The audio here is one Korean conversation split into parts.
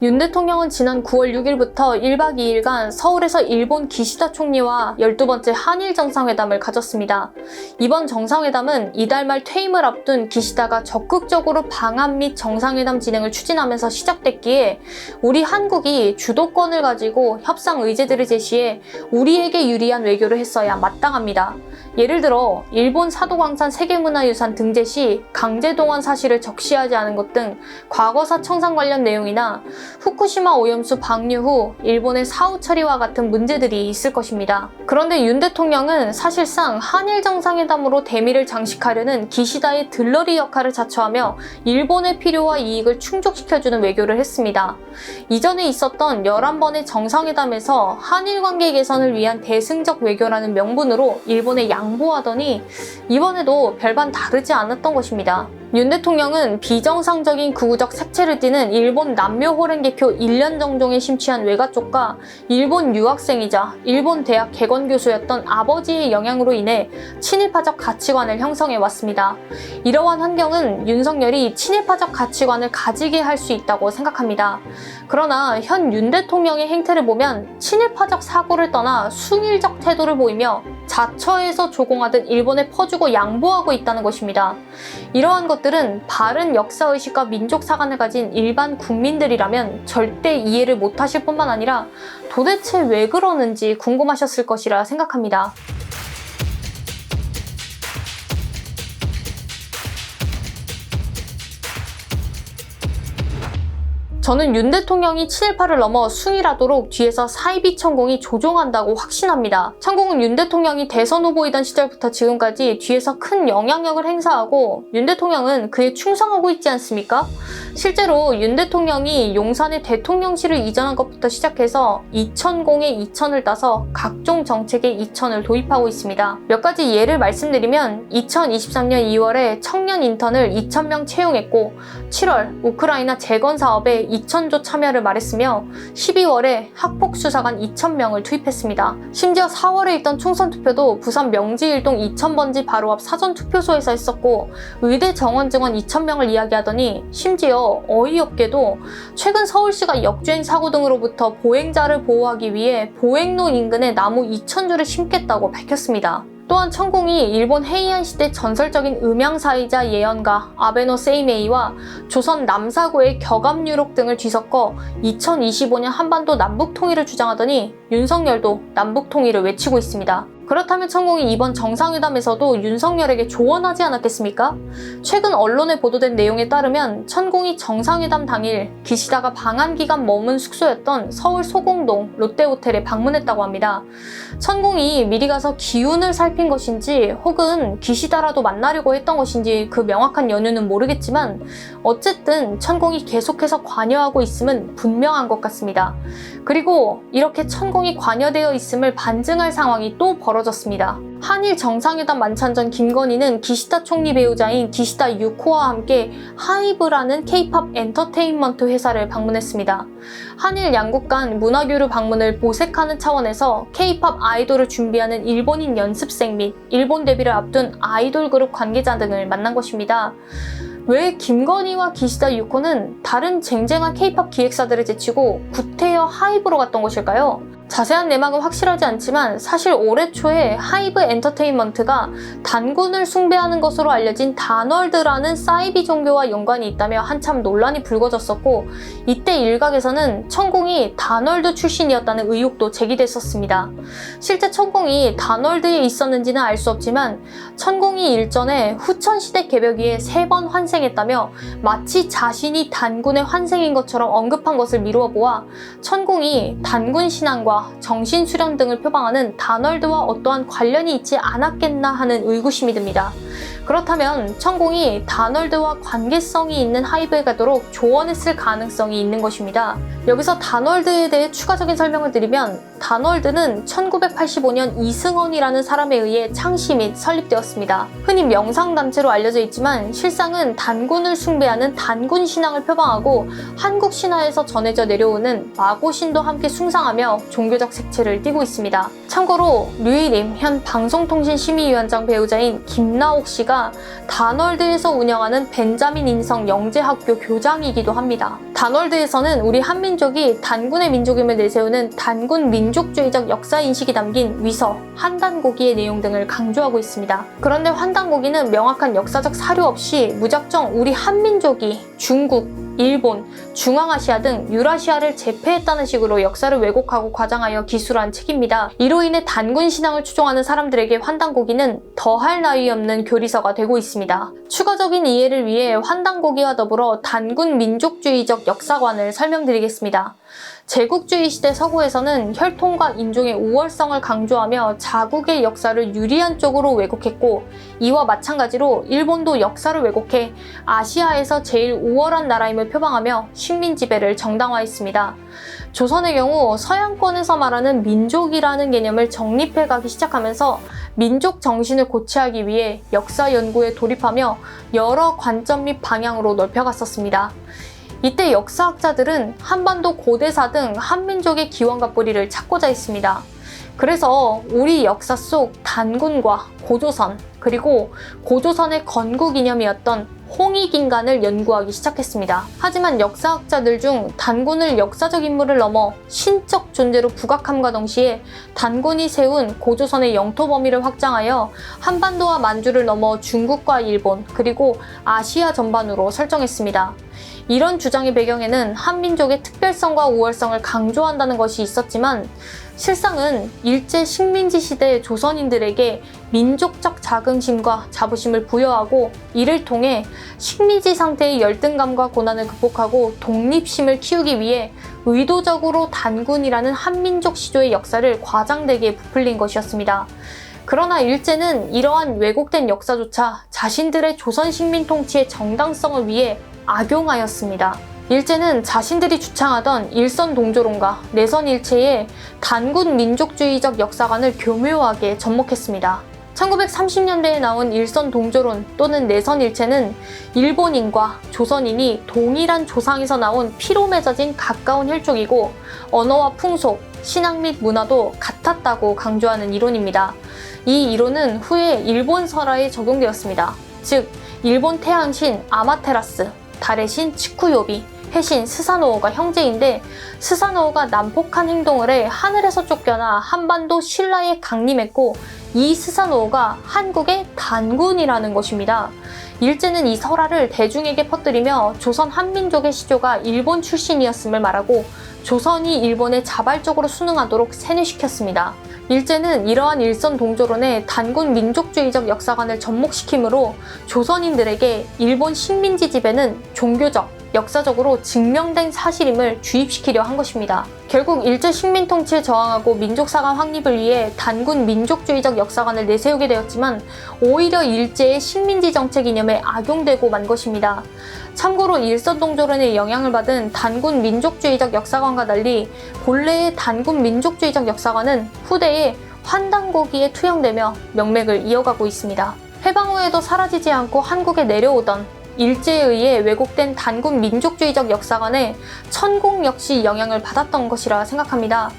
윤 대통령은 지난 9월 6일부터 1박 2일간 서울에서 일본 기시다 총리와 12번째 한일 정상회담을 가졌습니다. 이번 정상회담은 이달 말 퇴임을 앞둔 기시다가 적극적으로 방한 및 정상회담 진행을 추진하면서 시작됐기에 우리 한국이 주도권을 가지고 협상 의제들을 제시해 우리에게 유리한 외교를 했어야 마땅합니다. 예를 들어 일본 사도광산 세계문화유산 등재 시 강제동원 사실을 적시하지 않은 것 등 과거사 청산 관련 내용이나 후쿠시마 오염수 방류 후 일본의 사후 처리와 같은 문제들이 있을 것입니다. 그런데 윤 대통령은 사실상 한일 정상회담으로 대미를 장식하려는 기시다의 들러리 역할을 자처하며 일본의 필요와 이익을 충족시켜주는 외교를 했습니다. 이전에 있었던 11번의 정상회담에서 한일 관계 개선을 위한 대승적 외교라는 명분으로 일본에 양보하더니 이번에도 별반 다르지 않았던 것입니다. 윤 대통령은 비정상적인 구구적 색채를 띠는 일본 남묘호랭개표 1년 정종에 심취한 외가 쪽과 일본 유학생이자 일본 대학 개건 교수였던 아버지의 영향으로 인해 친일파적 가치관을 형성해 왔습니다. 이러한 환경은 윤석열이 친일파적 가치관을 가지게 할 수 있다고 생각합니다. 그러나 현 윤 대통령의 행태를 보면 친일파적 사고를 떠나 숭일적 태도를 보이며 자처해서 조공하듯 일본에 퍼주고 양보하고 있다는 것입니다. 이러한 것들은 바른 역사의식과 민족사관을 가진 일반 국민들이라면 절대 이해를 못하실 뿐만 아니라 도대체 왜 그러는지 궁금하셨을 것이라 생각합니다. 저는 윤 대통령이 친일파를 넘어 숭일하도록 뒤에서 사이비 천공이 조종한다고 확신합니다. 천공은 윤 대통령이 대선 후보이던 시절부터 지금까지 뒤에서 큰 영향력을 행사하고 윤 대통령은 그에 충성하고 있지 않습니까? 실제로 윤 대통령이 용산에 대통령실을 이전한 것부터 시작해서 2000공에 2000을 따서 각종 정책에 2000을 도입하고 있습니다. 몇 가지 예를 말씀드리면 2023년 2월에 청년 인턴을 2000명 채용했고 7월 우크라이나 재건 사업에 2000조 참여를 말했으며 12월에 학폭수사관 2000명을 투입했습니다. 심지어 4월에 있던 총선투표도 부산 명지일동 2000번지 바로 앞 사전투표소에서 했었고 의대 정원 증원 2000명을 이야기하더니 심지어 어이없게도 최근 서울시가 역주행 사고 등으로부터 보행자를 보호하기 위해 보행로 인근에 나무 2000주를 심겠다고 밝혔습니다. 또한 천공이 일본 헤이안 시대 전설적인 음향사이자 예언가 아베노 세이메이와 조선 남사고의 격압유록 등을 뒤섞어 2025년 한반도 남북통일을 주장하더니 윤석열도 남북통일을 외치고 있습니다. 그렇다면 천공이 이번 정상회담에서도 윤석열에게 조언하지 않았겠습니까? 최근 언론에 보도된 내용에 따르면 천공이 정상회담 당일 기시다가 방한 기간 머문 숙소였던 서울 소공동 롯데호텔에 방문했다고 합니다. 천공이 미리 가서 기운을 살핀 것인지 혹은 기시다라도 만나려고 했던 것인지 그 명확한 연유는 모르겠지만 어쨌든 천공이 계속해서 관여하고 있음은 분명한 것 같습니다. 그리고 이렇게 천공이 관여되어 있음을 반증할 상황이 또 벌어졌습니다. 한일 정상회담 만찬 전 김건희는 기시다 총리 배우자인 기시다 유코와 함께 하이브라는 K-팝 엔터테인먼트 회사를 방문했습니다. 한일 양국 간 문화교류 방문을 모색하는 차원에서 K-팝 아이돌을 준비하는 일본인 연습생 및 일본 데뷔를 앞둔 아이돌 그룹 관계자 등을 만난 것입니다. 왜 김건희와 기시다 유코는 다른 쟁쟁한 K-팝 기획사들을 제치고 구태여 하이브로 갔던 것일까요? 자세한 내막은 확실하지 않지만 사실 올해 초에 하이브 엔터테인먼트가 단군을 숭배하는 것으로 알려진 다널드라는 사이비 종교와 연관이 있다며 한참 논란이 불거졌었고 이때 일각에서는 천공이 다널드 출신이었다는 의혹도 제기됐었습니다. 실제 천공이 다널드에 있었는지는 알 수 없지만 천공이 일전에 후천시대 개벽이에 3번 환생했다며 마치 자신이 단군의 환생인 것처럼 언급한 것을 미루어 보아 천공이 단군 신앙과 정신 수련 등을 표방하는 다널드와 어떠한 관련이 있지 않았겠나 하는 의구심이 듭니다. 그렇다면 천공이 다널드와 관계성이 있는 하이브에 가도록 조언했을 가능성이 있는 것입니다. 여기서 다널드에 대해 추가적인 설명을 드리면 단월드는 1985년 이승원이라는 사람에 의해 창시 및 설립되었습니다. 흔히 명상단체로 알려져 있지만 실상은 단군을 숭배하는 단군 신앙을 표방하고 한국 신화에서 전해져 내려오는 마고신도 함께 숭상하며 종교적 색채를 띠고 있습니다. 참고로 류일임 현 방송통신심의위원장 배우자인 김나옥 씨가 단월드에서 운영하는 벤자민 인성 영재학교 교장이기도 합니다. 단월드에서는 우리 한민족이 단군의 민족임을 내세우는 단군 민족주의적 역사인식이 담긴 위서, 환단고기의 내용 등을 강조하고 있습니다. 그런데 환단고기는 명확한 역사적 사료 없이 무작정 우리 한민족이 중국, 일본, 중앙아시아 등 유라시아를 제패했다는 식으로 역사를 왜곡하고 과장하여 기술한 책입니다. 이로 인해 단군 신앙을 추종하는 사람들에게 환단고기는 더할 나위 없는 교리서가 되고 있습니다. 추가적인 이해를 위해 환단고기와 더불어 단군 민족주의적 역사관을 설명드리겠습니다. 제국주의 시대 서구에서는 혈통과 인종의 우월성을 강조하며 자국의 역사를 유리한 쪽으로 왜곡했고, 이와 마찬가지로 일본도 역사를 왜곡해 아시아에서 제일 우월한 나라임을 표방하며 식민 지배를 정당화했습니다. 조선의 경우 서양권에서 말하는 민족이라는 개념을 정립해 가기 시작하면서 민족 정신을 고취하기 위해 역사 연구에 돌입하며 여러 관점 및 방향으로 넓혀갔었습니다. 이때 역사학자들은 한반도 고대사 등 한민족의 기원과 뿌리를 찾고자 했습니다. 그래서 우리 역사 속 단군과 고조선, 그리고 고조선의 건국 이념이었던 홍익인간을 연구하기 시작했습니다. 하지만 역사학자들 중 단군을 역사적 인물을 넘어 신적 존재로 부각함과 동시에 단군이 세운 고조선의 영토 범위를 확장하여 한반도와 만주를 넘어 중국과 일본, 그리고 아시아 전반으로 설정했습니다. 이런 주장의 배경에는 한민족의 특별성과 우월성을 강조한다는 것이 있었지만, 실상은 일제 식민지 시대의 조선인들에게 민족적 자긍심과 자부심을 부여하고 이를 통해 식민지 상태의 열등감과 고난을 극복하고 독립심을 키우기 위해 의도적으로 단군이라는 한민족 시조의 역사를 과장되게 부풀린 것이었습니다. 그러나 일제는 이러한 왜곡된 역사조차 자신들의 조선 식민 통치의 정당성을 위해 악용하였습니다. 일제는 자신들이 주창하던 일선동조론과 내선일체의 단군 민족주의적 역사관을 교묘하게 접목했습니다. 1930년대에 나온 일선동조론 또는 내선일체는 일본인과 조선인이 동일한 조상에서 나온 피로 맺어진 가까운 혈족이고 언어와 풍속, 신앙 및 문화도 같았다고 강조하는 이론입니다. 이 이론은 후에 일본 설화에 적용되었습니다. 즉, 일본 태양신 아마테라스, 달의 신 치쿠요비, 해신 스사노오가 형제인데, 스사노오가 난폭한 행동을 해 하늘에서 쫓겨나 한반도 신라에 강림했고, 이 스사노오가 한국의 단군이라는 것입니다. 일제는 이 설화를 대중에게 퍼뜨리며 조선 한민족의 시조가 일본 출신이었음을 말하고 조선이 일본에 자발적으로 순응하도록 세뇌시켰습니다. 일제는 이러한 일선동조론에 단군 민족주의적 역사관을 접목시키므로 조선인들에게 일본 식민지 지배는 종교적, 역사적으로 증명된 사실임을 주입시키려 한 것입니다. 결국 일제 식민 통치에 저항하고 민족사관 확립을 위해 단군 민족주의적 역사관을 내세우게 되었지만 오히려 일제의 식민지 정책 이념에 악용되고 만 것입니다. 참고로 일선동조론의 영향을 받은 단군 민족주의적 역사관과 달리 본래의 단군 민족주의적 역사관은 후대에 환단고기에 투영되며 명맥을 이어가고 있습니다. 해방 후에도 사라지지 않고 한국에 내려오던 일제에 의해 왜곡된 단군 민족주의적 역사관에 천공 역시 영향을 받았던 것이라 생각합니다.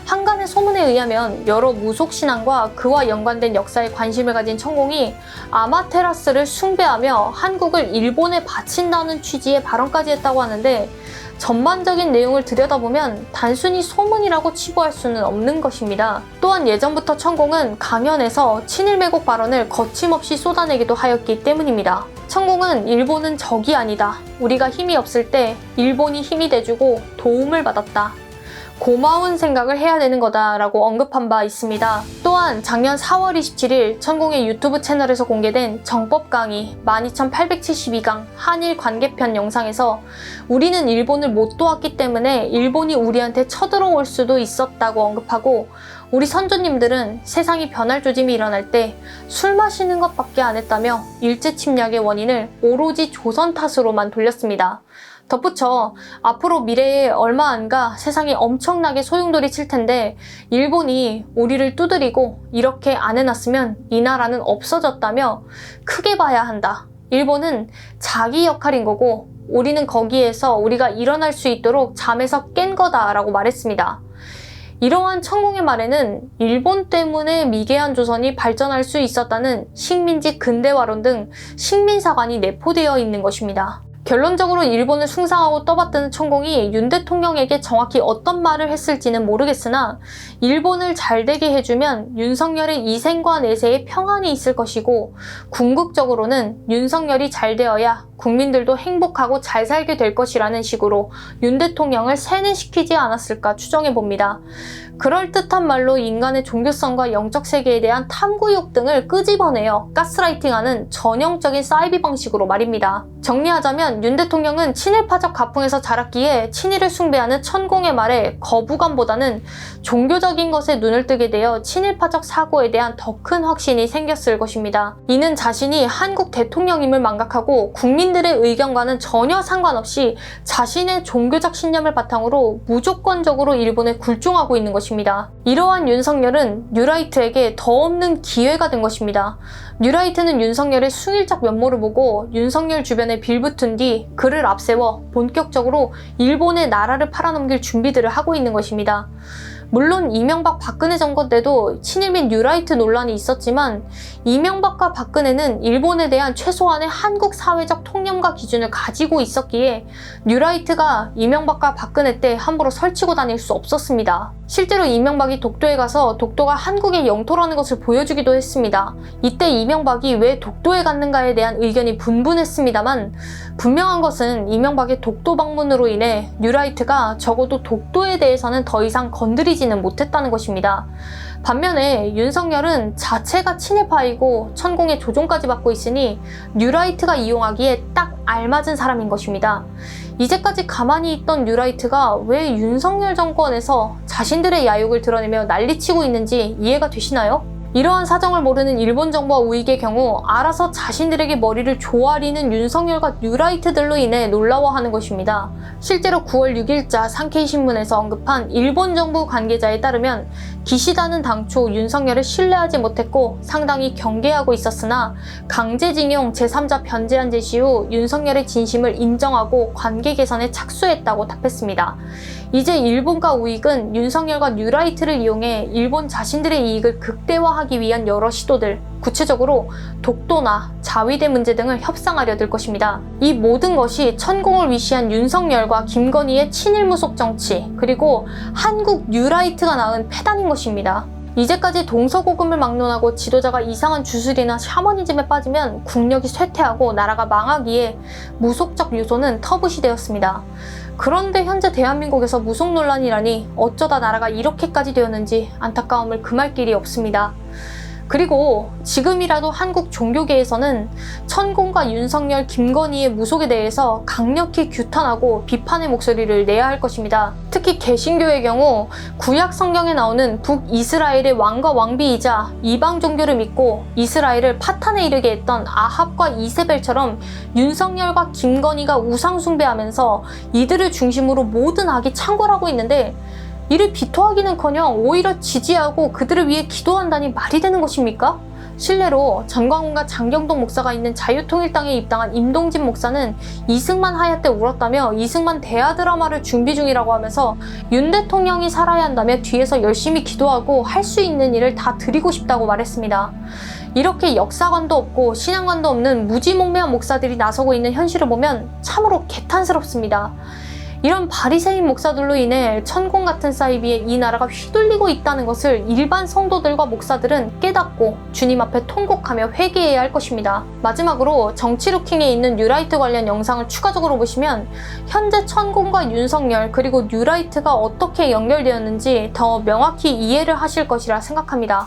한간의 소문에 의하면 여러 무속신앙과 그와 연관된 역사에 관심을 가진 천공이 아마테라스를 숭배하며 한국을 일본에 바친다는 취지의 발언까지 했다고 하는데, 전반적인 내용을 들여다보면 단순히 소문이라고 치부할 수는 없는 것입니다. 또한 예전부터 천공은 강연에서 친일 왜곡 발언을 거침없이 쏟아내기도 하였기 때문입니다. 천공은 일본은 적이 아니다. 우리가 힘이 없을 때 일본이 힘이 돼주고 도움을 받았다. 고마운 생각을 해야 되는 거다라고 언급한 바 있습니다. 또한 작년 4월 27일 천공의 유튜브 채널에서 공개된 정법 강의 12872강 한일 관계편 영상에서 우리는 일본을 못 도왔기 때문에 일본이 우리한테 쳐들어올 수도 있었다고 언급하고, 우리 선조님들은 세상이 변할 조짐이 일어날 때 술 마시는 것밖에 안 했다며 일제 침략의 원인을 오로지 조선 탓으로만 돌렸습니다. 덧붙여 앞으로 미래에 얼마 안 가 세상이 엄청나게 소용돌이 칠 텐데 일본이 우리를 두드리고 이렇게 안 해놨으면 이 나라는 없어졌다며 크게 봐야 한다. 일본은 자기 역할인 거고 우리는 거기에서 우리가 일어날 수 있도록 잠에서 깬 거다라고 말했습니다. 이러한 천공의 말에는 일본 때문에 미개한 조선이 발전할 수 있었다는 식민지 근대화론 등 식민사관이 내포되어 있는 것입니다. 결론적으로 일본을 숭상하고 떠받드는 천공이 윤 대통령에게 정확히 어떤 말을 했을지는 모르겠으나 일본을 잘되게 해주면 윤석열의 이생과 내세에 평안이 있을 것이고 궁극적으로는 윤석열이 잘 되어야 국민들도 행복하고 잘 살게 될 것이라는 식으로 윤 대통령을 세뇌시키지 않았을까 추정해봅니다. 그럴듯한 말로 인간의 종교성과 영적 세계에 대한 탐구욕 등을 끄집어내어 가스라이팅하는 전형적인 사이비 방식으로 말입니다. 정리하자면 윤 대통령은 친일파적 가풍에서 자랐기에 친일을 숭배하는 천공의 말에 거부감보다는 종교적인 것에 눈을 뜨게 되어 친일파적 사고에 대한 더 큰 확신이 생겼을 것입니다. 이는 자신이 한국 대통령임을 망각하고 국민들의 의견과는 전혀 상관없이 자신의 종교적 신념을 바탕으로 무조건적으로 일본에 굴종하고 있는 것입니다. 이러한 윤석열은 뉴라이트에게 더 없는 기회가 된 것입니다. 뉴라이트는 윤석열의 숭일적 면모를 보고 윤석열 주변에 빌붙은 뒤 그를 앞세워 본격적으로 일본의 나라를 팔아넘길 준비들을 하고 있는 것입니다. 물론 이명박 박근혜 정권 때도 친일 및 뉴라이트 논란이 있었지만 이명박과 박근혜는 일본에 대한 최소한의 한국 사회적 통념과 기준을 가지고 있었기에 뉴라이트가 이명박과 박근혜 때 함부로 설치고 다닐 수 없었습니다. 실제로 이명박이 독도에 가서 독도가 한국의 영토라는 것을 보여주기도 했습니다. 이때 이명박이 왜 독도에 갔는가에 대한 의견이 분분했습니다만 분명한 것은 이명박의 독도 방문으로 인해 뉴라이트가 적어도 독도에 대해서는 더 이상 건드리지는 못했다는 것입니다. 반면에 윤석열은 자체가 친일파이고 천공의 조종까지 받고 있으니 뉴라이트가 이용하기에 딱 알맞은 사람인 것입니다. 이제까지 가만히 있던 뉴라이트가 왜 윤석열 정권에서 자신들의 야욕을 드러내며 난리치고 있는지 이해가 되시나요? 이러한 사정을 모르는 일본 정부와 우익의 경우 알아서 자신들에게 머리를 조아리는 윤석열과 뉴라이트들로 인해 놀라워하는 것입니다. 실제로 9월 6일자 산케이 신문에서 언급한 일본 정부 관계자에 따르면 기시다는 당초 윤석열을 신뢰하지 못했고 상당히 경계하고 있었으나 강제징용 제3자 변제안 제시 후 윤석열의 진심을 인정하고 관계 개선에 착수했다고 답했습니다. 이제 일본과 우익은 윤석열과 뉴라이트를 이용해 일본 자신들의 이익을 극대화하기 위한 여러 시도들, 구체적으로 독도나 자위대 문제 등을 협상하려 들 것입니다. 이 모든 것이 천공을 위시한 윤석열과 김건희의 친일무속 정치, 그리고 한국 뉴라이트가 낳은 패단인 것입니다. 이제까지 동서고금을 막론하고 지도자가 이상한 주술이나 샤머니즘에 빠지면 국력이 쇠퇴하고 나라가 망하기에 무속적 요소는 터부시 되었습니다. 그런데 현재 대한민국에서 무속 논란이라니 어쩌다 나라가 이렇게까지 되었는지 안타까움을 금할 길이 없습니다. 그리고 지금이라도 한국 종교계에서는 천공과 윤석열, 김건희의 무속에 대해서 강력히 규탄하고 비판의 목소리를 내야 할 것입니다. 특히 개신교의 경우 구약 성경에 나오는 북이스라엘의 왕과 왕비이자 이방 종교를 믿고 이스라엘을 파탄에 이르게 했던 아합과 이세벨처럼 윤석열과 김건희가 우상 숭배하면서 이들을 중심으로 모든 악이 창궐하고 있는데 이를 비토하기는커녕 오히려 지지하고 그들을 위해 기도한다니 말이 되는 것입니까? 실례로 전광훈과 장경동 목사가 있는 자유통일당에 입당한 임동진 목사는 이승만 하야 때 울었다며 이승만 대하 드라마를 준비 중이라고 하면서 윤 대통령이 살아야 한다며 뒤에서 열심히 기도하고 할 수 있는 일을 다 드리고 싶다고 말했습니다. 이렇게 역사관도 없고 신앙관도 없는 무지몽매한 목사들이 나서고 있는 현실을 보면 참으로 개탄스럽습니다. 이런 바리새인 목사들로 인해 천공 같은 사이비에 이 나라가 휘둘리고 있다는 것을 일반 성도들과 목사들은 깨닫고 주님 앞에 통곡하며 회개해야 할 것입니다. 마지막으로 정치루킹에 있는 뉴라이트 관련 영상을 추가적으로 보시면 현재 천공과 윤석열 그리고 뉴라이트가 어떻게 연결되었는지 더 명확히 이해를 하실 것이라 생각합니다.